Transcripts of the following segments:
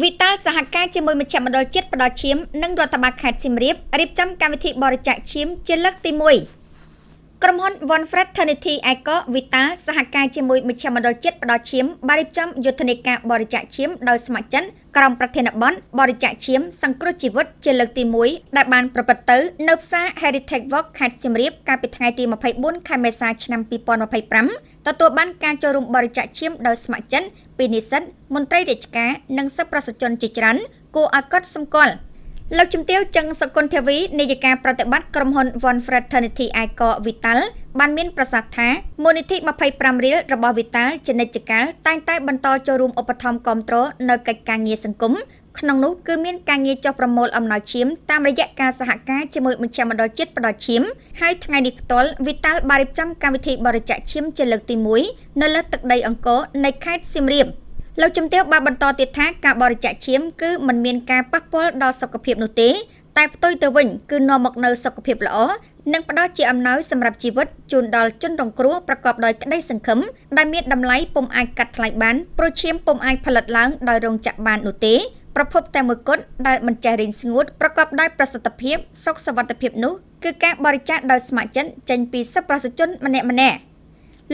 វិតាលសហការជាមួយមជ្ឈមណ្ឌលជាតិផ្ដល់ឈាមនិងរដ្ឋបាលខេត្តសៀមរាបរៀបចំកម្មវិធីបរិច្ចាគឈាមជាលើកទី1 ក្រុមហ៊ុន One Fraternity Eco Vital សហការជាមួយមជ្ឈមណ្ឌលជាតិផ្ដល់ឈាមបានរៀបចំយុទ្ធនាការបរិច្ចាគឈាមដោយស្ម័គ្រចិត្តក្រុមប្រធានបទបរិច្ចាគឈាមសង្គ្រោះជីវិតជាលើកទី1ដែលបានប្រព្រឹត្តទៅនៅផ្សារ Heritage Walk ខេត្តសៀមរាបកាលពីថ្ងៃទី24 ខែមេសាឆ្នាំ2025ទទួលបានការចូលរួមបរិច្ចាគឈាមដោយស្ម័គ្រចិត្តពីនិស្សិតមន្ត្រីរាជការនិងសិស្សប្រសិទ្ធជនជាច្រើនគួរឲ្យកត់សម្គាល់លោកជំទាវចឹងសុគន្ធធាវីនាយិកាប្រតិបត្តិក្រុមហ៊ុន One Fraternity Eco Vital បានមានប្រសាសន៍ថាមូលនិធិ25រៀលរបស់ Vital ជានិច្ចកាលតែងតែបន្តចូលរួមឧបត្ថម្ភគាំទ្រនៅកិច្ចការងារសង្គមក្នុងនោះគឺមានការងារចុះប្រមូលអំណោយឈាមតាមរយៈការសហការជាមួយមជ្ឈមណ្ឌលជាតិផ្ដល់ឈាមហើយថ្ងៃនេះផ្ទាល់ Vital បានរៀបចំកម្មវិធីបរិច្ចាគឈាមជាលើកទី1នៅលើទឹកដីអង្គរនៃខេត្តសៀមរាបលោកជំទាវបានបន្តទៀតថាការបរិច្ចាគឈាមគឺមិនមានការប៉ះពាល់ដល់សុខភាពនោះទេតែផ្ទុយទៅវិញគឺនាំមកនូវសុខភាពល្អនិងផ្ដល់ជាអំណោយសម្រាប់ជីវិតជូនដល់ជនរងគ្រោះប្រកបដោយក្តីសង្ឃឹមដែលមានតម្លៃពុំអាចកាត់ថ្លៃបានព្រោះឈាមពុំអាចផលិតឡើងដោយរោងចក្របាននោះទេប្រភពតែមួយគត់ដែលមិនចេះរីងស្ងួតប្រកបដោយប្រសិទ្ធភាពសុខសុវត្ថិភាពនោះគឺការបរិច្ចាគដោយស្ម័គ្រចិត្តចេញពីសិស្សប្រសិទ្ធជនម្នាក់ៗ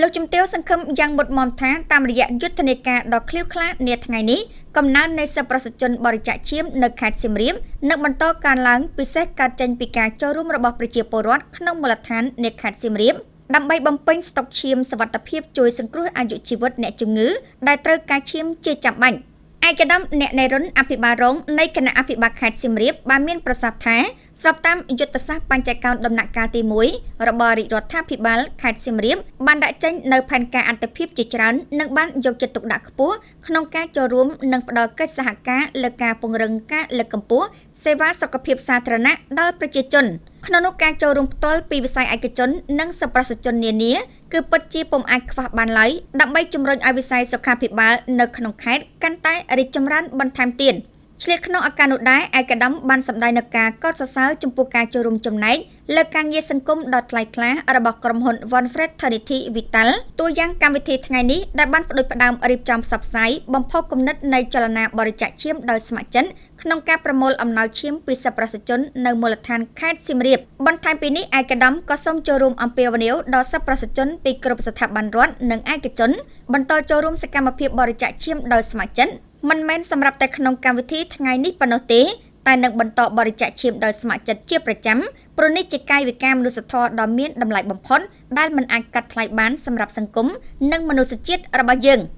លោកជំទាវសង្ឃឹមយ៉ាងមុតមមថាតាមរយៈយុទ្ធនាការដ៏ឃ្លាវខ្លានាថ្ងៃនេះកំណើននៃសិស្សប្រសិទ្ធជនបរិច្ចាគឈាមនៅខេត្តសៀមរាបនឹងបន្តកើនឡើងពិសេសកើតចេញពីការចូលរួមរបស់ប្រជាពលរដ្ឋក្នុងមូលដ្ឋាននៃខេត្តសៀមរាបដើម្បីបំពេញស្តុកឈាមសុវត្ថិភាពជួយសង្គ្រោះអាយុជីវិតអ្នកជំងឺដែលត្រូវការឈាមជាចាំបាច់ឯកឧត្តមអ្នកណែរុនអភិបាលរងនៃគណៈអភិបាលខេត្តសៀមរាបបានមានប្រសាសន៍ថាស្របតាមយុទ្ធសាស្ត្របញ្ចកោណដំណាក់កាលទី1របស់រាជរដ្ឋាភិបាលខេត្តសៀមរាបបានដាក់ចេញនៅផែនការអន្តរភាពជាច្រើននិងបានយកចិត្តទុកដាក់ខ្ពស់ក្នុងការចូលរួមនិងផ្ដល់កិច្ចសហការលើការពង្រឹងការលើកកម្ពស់សេវាសុខភាពសាធារណៈដល់ប្រជាជនក្នុងនោះការចូលរួមផ្ទាល់ពីវិស័យឯកជននិងសប្បុរសជននានាគឺពិតជាពុំអាចខ្វះបានឡើយដើម្បីជំរុញឲ្យវិស័យសុខាភិបាលនៅក្នុងខេត្តកាន់តែរីកចម្រើនបន្ថែមទៀតឆ្លៀតក្នុងឱកាសនោះដែរឯកឧត្តមបានសម្ដែងនូវការកោតសរសើរចំពោះការចូលរួមចំណែកលើការងារសង្គមដ៏ថ្លៃថ្លារបស់ក្រុមហ៊ុន One Fraternity Vital តួយ៉ាងកម្មវិធីថ្ងៃនេះដែលបានផ្ដួចផ្ដើមរៀបចំផ្សព្វផ្សាយបំផុសគំនិតនៃចលនាបរិច្ចាគឈាមដោយស្ម័គ្រចិត្តក្នុងការប្រមូលអំណោយឈាមពីសិស្សប្រសិទ្ធជននៅមូលដ្ឋានខេត្តសៀមរាបបន្ថែមពីនេះឯកឧត្តមក៏សូមចូលរួមអំពាវនាវដល់សិស្សប្រសិទ្ធជនពីគ្រប់ស្ថាប័នរដ្ឋនិងឯកជនបន្តចូលរួមសកម្មភាពបរិច្ចាគឈាមដោយស្ម័គ្រចិត្តមិនមែនសម្រាប់តែក្នុងកម្មវិធីថ្ងៃនេះប៉ុណ្ណោះទេតែនឹងបន្តបរិច្ចាគឈាមដោយស្ម័គ្រចិត្តជាប្រចាំព្រោះនេះជាកាយវិការមនុស្សធម៌ដ៏មានតម្លៃបំផុតដែលមិនអាចកាត់ថ្លៃបានសម្រាប់សង្គមនិងមនុស្សជាតិរបស់យើង។